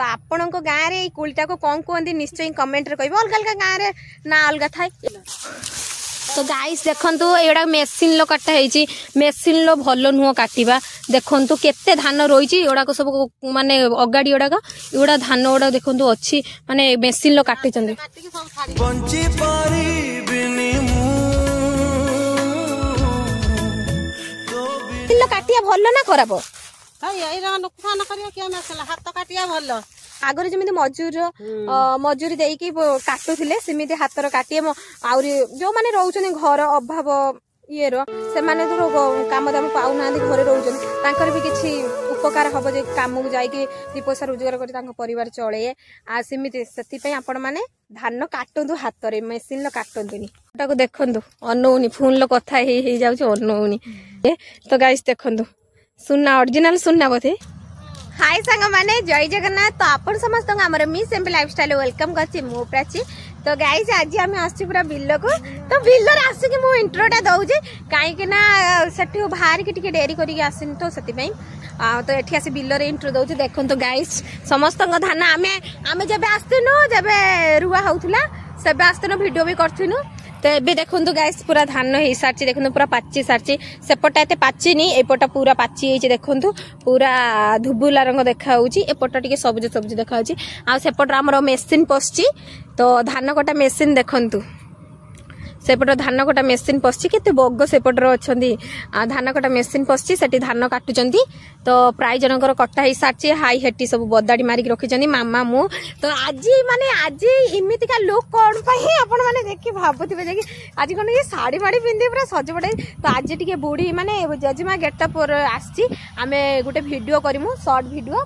तो आपण गाँव में कोलीटा को कौन कहते निश्चय कमेंट रे कह अलग अलग गाँव में ना अलग थाए। तो गाइस देखंतु एडा मेसिन लो काटा हेची मेसिन लो भलो नुह काटिबा देखंतु केते धान रोइची एडा को सब माने अगाडी एडा का एडा धान एडा देखंतु अछि माने मेसिन लो काटि चंदी बंची परिबिनी मु तो काटिया भलो ना खराब हाय एरा नुकसान करिया के मसला हाथ काटिया भलो आगर जमी मजूरी देकी काटुले सेमती हाथर काटे आहरी जो मैंने रोचे घर अभाव ये से कम दाम पाऊना घरे रोचन भी किसी उपकार हम जो कम को जाकि दी पैसा रोजगार कर परिवार चले आमती से आपण मैंने धान काटु हाथ में मेसीन काटनी देखु अनौनी फोन लो कथा अनौनी तो गाइस देखु सुना ओरिजिनल सुना बोधे हाय सांग माने जय जगन्नाथ। तो आपण समस्त हमर मिस सिंपल लाइफस्टाइल वेलकम करछि मो प्राची। तो गाइस आज हम आछि पूरा बिल्लो को तो बिल्लो रे आसी कि मो इंट्रोटा दउजे काई कि ना सेठी बाहर के टिके डेरी करी आसिन तो सेति पई तो एठी आसी बिल्लो रे इंट्रो दउजे देखन। तो गाइस समस्त धान आमे जबे आस्तिनु जबे रुआ होउथला सेबे आस्तिनु वीडियो भी करथिनु तो ये देखो गाइस पूरा धान हो सारी देखो पूरा पाची सारी सेपटा एत पाचिनी एपटा पूरा पाची देखो पूरा धुबुला रंग देखा एपटा टिके सबुज सबुज देखा आसेपट आम मेसीन पशि तो धान कटा मेसीन देखु सेपट धान कटा मेसीन पशि केते बग सेपटर अच्छा धान कटा मेसीन पशि से धान काटुंट तो प्राय जनकर कटा हो सारी हाई हेटी सब बदाड़ी मारिक रखी मामा मु तो आज माने आज इमितिका लुक कौन आपण मैंने देखी भावुवे आज कौन ये शाढ़ी माड़ी पिंधि पूरा सजपड़े तो आज टी बुढ़ी माने जजेमा गेटअप आसी आम गोटे भिडियो करमु सर्ट भिडियो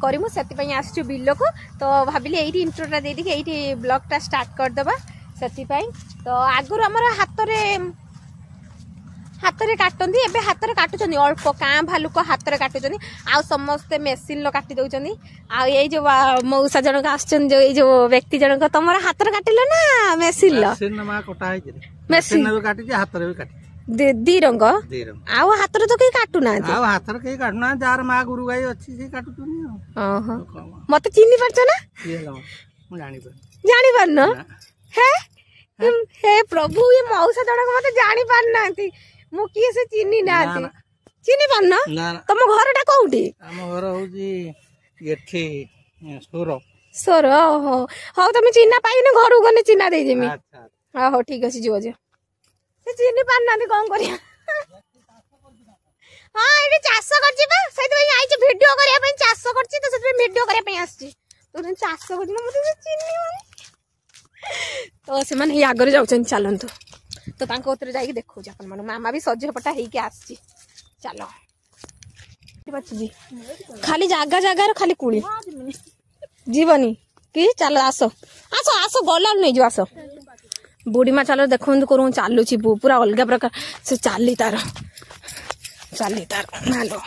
करमु से आसचु बिलो को तो भाविली ये इंट्रोटा देदी ये ब्लॉगटा स्टार्ट करदे से तो आगुरी आमर हाथ में काटती एवं हाथ में काटुंट अल्प काँ भालुक हाथ में काटुंट आ समस्ते मेसीन काटी दौरान आई जो मौसा जनक जो व्यक्ति जनक तुम हाथ में काटिल ना मेसीन मेसीन दी रंग आउ हाथ तो कहीं काटुना जार माँ गुरु गाई अच्छी मत चिन्ह पार्छ ना जानी पारन हे प्रभु ये मौसा जनक मत जानी पारना मु किए से चिन्ह ना चिन्ह पारन तुम घरटा कोउठी हम घर होजी एठी सोर सोर हो हो तुम चिन्ह पाइन घर गने चिन्ह दे जेमी अच्छा हो ठीक अछि जो जे से चिन्ह पारना कोन करिया हां एडी चाष करछि बा सेति भाई आइछ वीडियो करिया पे चाष करछि तो सेति वीडियो करिया पे आछि तो चाष करछि ना मते चिन्ह तो से मन आगर जाउछन चलंतु तो तांको उतरे जाई देखौ जापन मन मामा भी सजपटा हेई के आछि चलो बच्ची खाली जागा जागा रो खाली कुली जीवनी कि चलो आसो आसो आसो गला नै जो आसो बुढ़ी माँ चलो देखो करू चालू पूरा अलग प्रकार से चाली तार मालो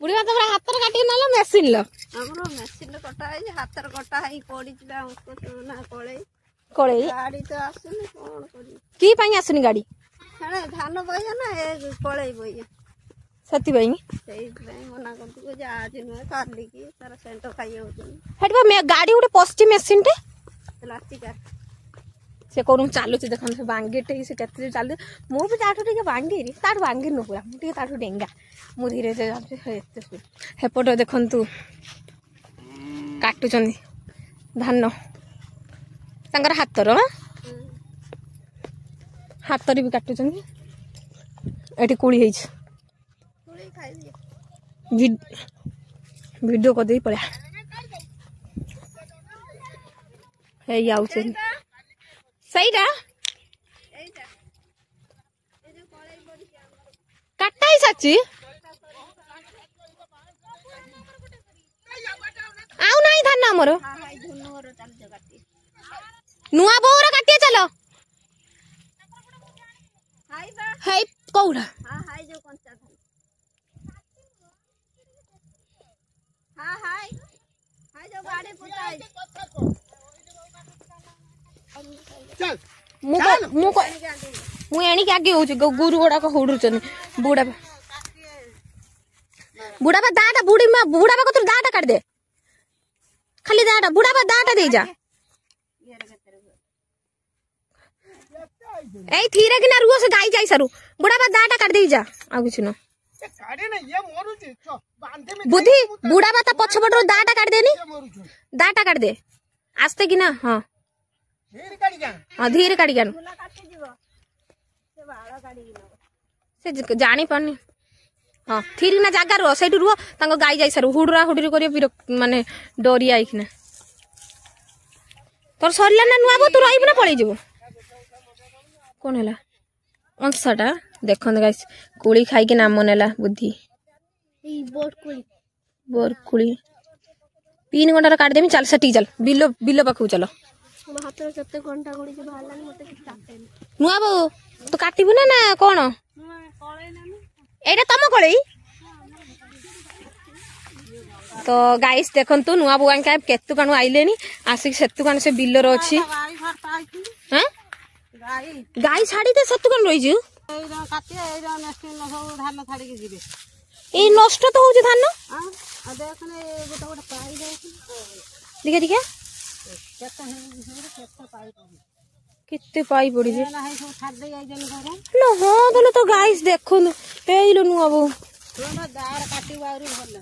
बुढ़ी माँ तुम हाथ काटी ना मेसीन लो मेसीन कटा है हाथ कटा है पड़ी ना कड़े कड़े गाड़ी तो आसुनी कौन करी की पाई आसुनी गाड़ी धान बइया ना ए कड़े बइया सती भाई मना कर जे आज नुहे काली की तार सेंटर खाई होचन हेट बा गाड़ी उठे पश्चिम मेसीन टे प्लास्टिक से कौन चालू देखन से बांगीर टे से केते चालू मु भी ताठू टिके बांगीर ताठू बांगीर न पूरा मु टिके ताठू डेंगा मु धीरे धीरे हेपट देखंतु काटुचंदी धान तांगर हाथर हाथर भी काटुचंदी एठी कुली हेछ वीडियो कर दे पड़ा है याउ से सहीटा काटा ही सच्ची आउ नहीं धान हमर नुआ बोरा काटिया चलो हाय कौड़ा हां हाय जो कंचा धान हां हाय हाय जो गाड़ी पुताई चल मु एणी के आगे होची गुरु गोडा को होडुचन बुडा बुढ़ाबा दाटा बुढ़ी बुढ़ाबा को दाटा काट दे खाली दाटा बुढ़ाबा दाटा दे जा ए थीरे कि ना रुओ से गाई जाई सरू बुढ़ाबा दाटा काट दे जा आ कुछ न बुद्धि बुढ़ाबा ता पछपट रो दाटा काट देनी दाटा काट दे आस्ते कि ना हां धीरे काटी जान से जानी पानी हाँ थीर ना जगह रुह से रुह तांको गाई जाई सर हुडरा हुडरी करियो माने डरी आई कि ना तोर सरला ना नुआबो तू रहिब ना पळै जबो कोन हला अंसाटा देखन गाइस कुली खाई के नाम नेला बुद्धि ई बोरकुली 3 घंटा काट देमी चल सटी चल बिलो बिलो पाखु चलो हम हाथ रे केते घंटा गुडी के बाहरलानी मते कि काटेनी नुआबो तो काटिबु ना कोन कळे नानी एटा तम कळई तो गाइस देखंतु नुआ बुआ का केतु कानु आइलेनी आसिक सेतु कानु से बिल्लो रो अछि हैं गाई छाड़ी दे सेतु कानु रहि जु एरा काटी एरा नेस्टिन सब धान छाड़ी के जिबे ए नष्ट तो होउ धान हां आ देखने गोटा गोटा पाई दे देखा देखा केते केते पाई कितने पाई पड़ी जे ना है सब छाड़ दे आई जन घर लो हां बोलो तो गाइस देखन एइलो नुआ बो ना दार काटी वारी भल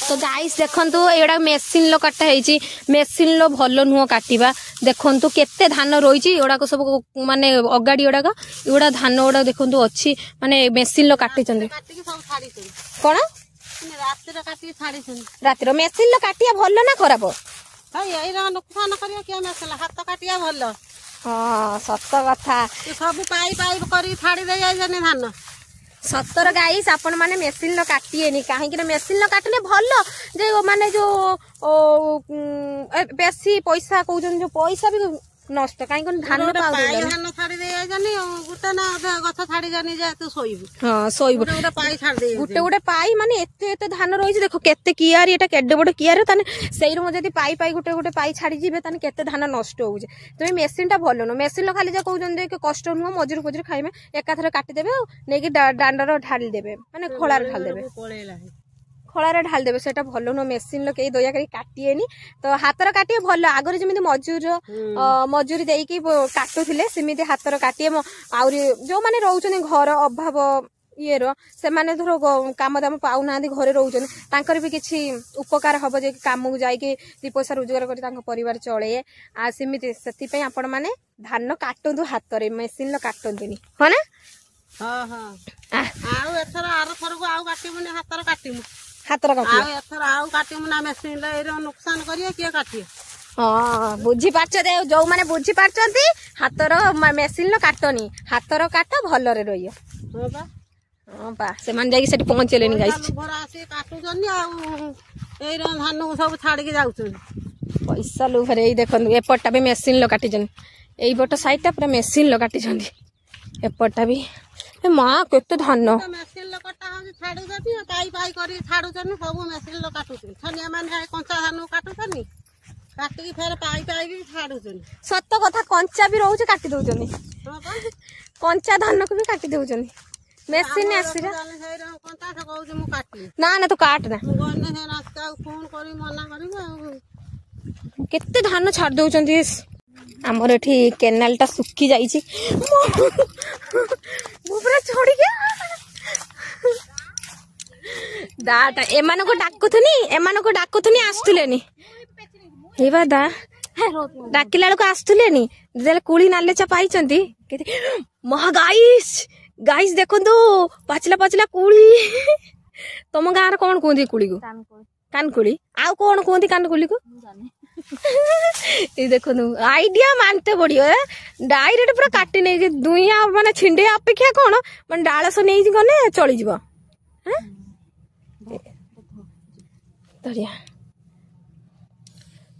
तो गाइस देखंतु एडा मेसिन लो काटा हेची मेसिन लो भलो नुह काटिबा देखंतु केते धान रोइची एडा को सब माने अगाडी एडा का एडा धान एडा देखंतु अछि माने मेसिन लो काटी चंदी काटी के सब छाड़ी छन कोन रात रे काटी छाड़ी छन रात रो मेसिन लो काटिया भलो ना खराब हां एरा नुकसान करिया के मेसला हाथ काटिया भलो हां सत्य कथा सब पाई पाई करी छाड़ी दे जाय जने धान सतर गाइस आपण माने मेसिन लो काटिएनी काहे कि मेसिन लो काटले भलो जे माने जो बेसी पैसा कहउजन जो पैसा भी नष्ट काहे कोन धान पाउ धान छाड़ी दे जाय जने गुटे ना गछ छाड़ी जानी जे तू सोइबु हां सोइबु गुटे पाई छाड़ दे गुटे पाई माने एते एते धान रहिछ देखो केते कियारी एटा केडे बड कियारे तने सेई रो जदी पाई पाई गुटे पाई छाड़ी जिबे तने केते धान नष्ट होउजे तमे मेसिन टा भलो न मेसिन लो खाली जे कहउजन जे कष्ट नु मजूर फजूर खाइमे एका थरे काटी देबे नै कि डांडर ढाल देबे माने खोलार ढाल देबे खोलार ढाल देबे सेटा भलो न मेसिन लो के दया करी काटिएनी तो हातर काटिए भलो आगर जेमिति मजूरी देई कि काटुथिले सेमिति हातर काटिए आउरी जो माने रहउछन घर अभाव ये रो से माने धरो काम दाम पाउ ना घरे रहउछन तांकर भी किछि उपकार हबो जे काम को जाई कि 2 पैसा रोजगार करी तांको परिवार चले आ सेमिति सेति पई आपण माने धान काटंदु हातरे मेसिन लो काटंदुनी हो ना हां हां आउ एथरा आर थर को आउ काटिमुनी हातर काटिमु हातर काटि आउ एथरा आउ काटिमु ना मेसिन ले एरो नुकसान करिया के काटिए हाँ बुझी पारछ दे जो माने बुझी पारछंती हातर मेसिन लो काटनी हातर काट भलरे रहियो हां बा हां बा से मान जाई सेठी पहुंचलेनी गाइस घर आसी काटु जनी आउ एरो धान को सब छाड़ के जाउछन पैसा लो भरे देखन एपटा भी मेसिन लो काटी जन एई बट साइडटा पूरा मेसिन लो काटी जन एपटा भी ए मां केते धान मेसिन लो कटा हो छाडु जनी पाई पाई करी छाडु जनी सब मेसिन लो काटु छनिया माने कंचा धान काटु जनी काटी फेर पाई पाई भी छाडु जनी सत्य कथा कंचा भी रहउछ काटी दउ जनी हां बा कंचा धान को भी काटी दउ जनी मेसिन आसीरा कंचा से कहू जे मु काटी ना ना तो काट ना गने हे रास्ता फोन करी मना करी केते धान छाड़ दउ जंदी हमर एठी केनाल टा सुक्की जाईची बुबरा छोड़ी के दाटा एमान को डाकुथनी आस्तुलेनी हेबा दा डाकिला को आस्तुलेनी देले कुली नाले चा पाइचंती महा गाइस देखंतु पाचला पाचला कुली तम गार कोन कोंदी कुली को कानकुली आउ कोन कोंदी कानकुली को ये देखो आइडिया मानते पड़ियो डायरेक्ट पूरा काटी नहीं दुईया माने छिंडे अपेक्षा कौन माने डालस नहीं गने चली जीव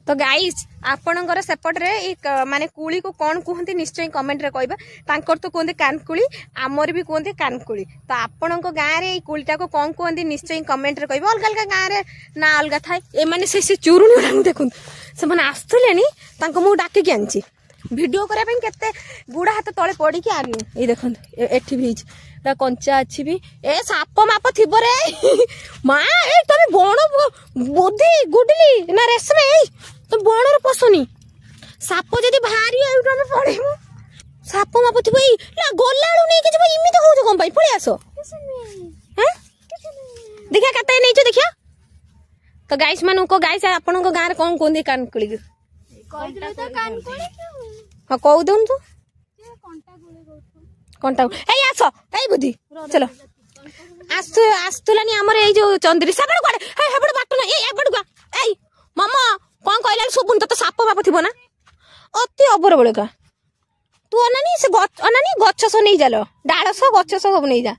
तो गाइस आपणकर सेपटे माने कुली को कौन कहते निश्चय कमेंट रे कहबा तांकर तो कहते कानकुली आमर भी कहते कानकुली तो आपण गाँव में कुलीटा को कौन कहते निश्चय कमेंट रे कहबा अलग अलग गाँव में ना अलग थाए ए माने से चुरुणी गुड़ा देखु से मैंने आसुले मुझे डाकिकी आनी भिडियो करने केते गुड़ा हाथ तले पड़ी आनी ये देखो एठी भी ता कंचा अच्छी भी ए साप माप थी रे माँ ए तुम बण बुद्धि गुडली ना रेशमे तुम बणर पसनी साप जदि बाहरी आम पड़ेबू साप माप थी गला नहीं कि इमित हो कौन पलि आस देखिया कत नहीं देखिया तो गाइस मान को गाइस आपण गाँव में कौन कहते कानकुड़ी हाँ कौ दौन तू कंटा आस बुद्धि चलो आसलानी आमर ये जो चंद्री सेपट कड़े बाट ना एपट ए मामा कौन कहला शुभुन तो साप बाप थी ना अति अबर बेले का तू अनानी से अनानी गछ सो नहीं जाल डाल सो गछ सो सब नहीं जा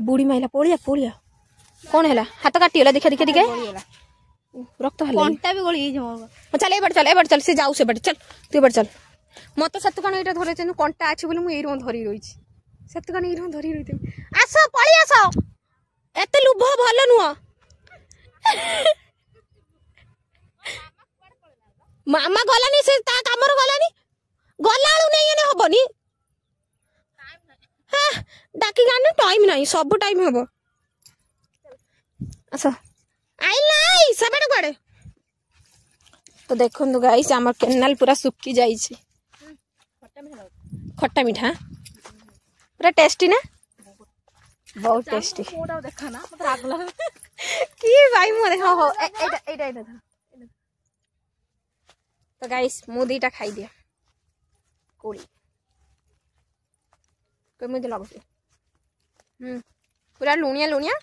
बुढ़ी माइला पोड़िया पोड़िया कौन है हाथ काटीगला देखा देखा देखा रक्त कंटा भी गली चल एबार चल से जाऊ से बाटे चल तू एबार चल मत से कण ये धरे कंटा अच्छे बोले मुझे धरी रही से कण ये धरी रही आस पलि आस एत लुभ भल नुह मामा गलानी से कमर गलानी गला नहीं हेनी डाकी गाने टाइम नहीं सब टाइम हम आस आई सेपट कड़े तो देखो गाइस आम केनाल पूरा सुखी जाइए खट्टा मीठा पूरा टेस्टी ना बहुत टेस्टी कि भाई मु देख हो एटा तो गाइस मु दीटा खाई दिया कोड़ी केमती लगुच पूरा लुणिया लुणिया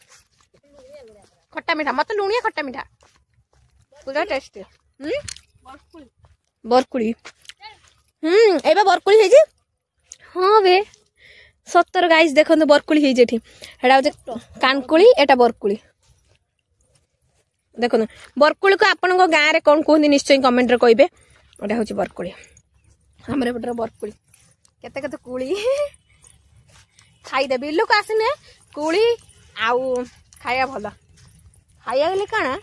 खट्टा मीठा मत लुणिया खट्टा मीठा पूरा टेस्टी बरकुड़ी एबा बरकुड़ी है जी हाँ बे सतर गाइस देखो बरकुड़ी है जेठी एटा हो कानकुड़ी एटा बरकुड़ी देखो बरकुड़ी को आपण गाँव में कौन कहते निश्चय कमेंट रे कहिबे एटा होची बरकुड़ी हमरे पटर बरकुड़ी केते केते कुड़ी खाई दे बिल्लू को आसने कुड़ी आउ खाया भला खाया गले काना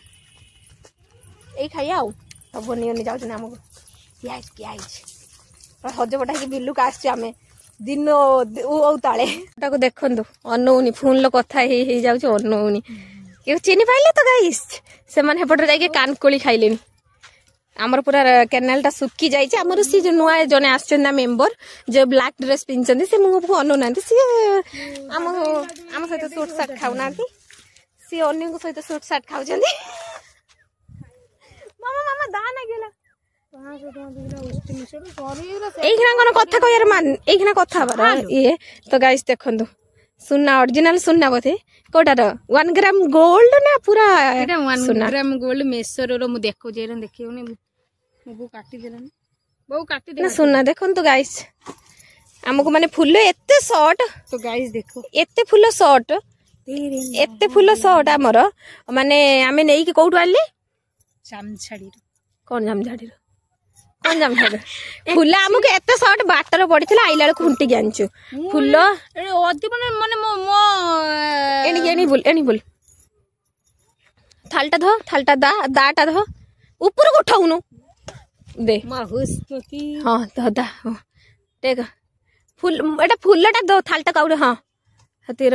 ए खाया आउ सब बनी जाऊँ आमको किया हजपटा कि बिल्लू का आम दिन ताले देखु अनौनी फोन लो कथा हो अनौनी क्यों चिनी पाइले तो गाइस से मैंने जाके कानकोली खाइले आमर पूरा केनाल टा सुखी जाइए आमर सी जो नुआ जने आसना मेम्बर जो ब्लैक ड्रेस पिंधि सी मुझे को अनौ ना सी आम सहित सूट सार्ट खाऊना सी अन्य सहित सूट सार्ट खाऊ मामा मामा दाना गेला कथा कह मान कथा ये तो गाइस देखो सुना ओरिजिनल सुना बोधे कोटार 1 ग्राम गोल्ड ना पूरा 1 ग्राम गोल्ड मेसर रो मु देखो जेरन देखियोनी मु काटी देलानी बहु काटी दे सुना देखो तो गाइस हमको माने फुल एते शॉर्ट तो गाइस देखो एते फुल शॉर्ट एते फुल शॉर्ट हमर माने आमे नेई के कोठु आले जामझाड़ी कौन जामझाड़ी कौन जामझाड़ी फुल हमको एते शॉर्ट बाटर पड़िथिला आइला बेले खुंटी के आनछु फुल अति माने मो एनी बोल थालटा दाटा धो ऊपर को उठाउनु दे माहुस्मती हां दा देख फुल एटा फुलटा दो थालटा काउडे हां हतीर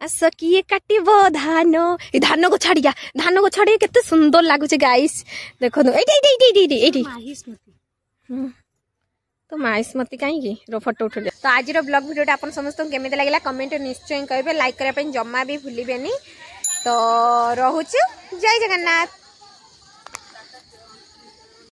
आस किए काटिबो धान धान को छाड़िया केते सुंदर लागुचे गाइस देखो एटी तो माइस्मती कहीं रो फोटो उठ तो आज ब्लॉग वीडियो आप समस्त केमी लगे कमेंट निश्चय करेंगे लाइक करने जमा भी भूलिबेनी तो रोचु जय जगन्नाथ।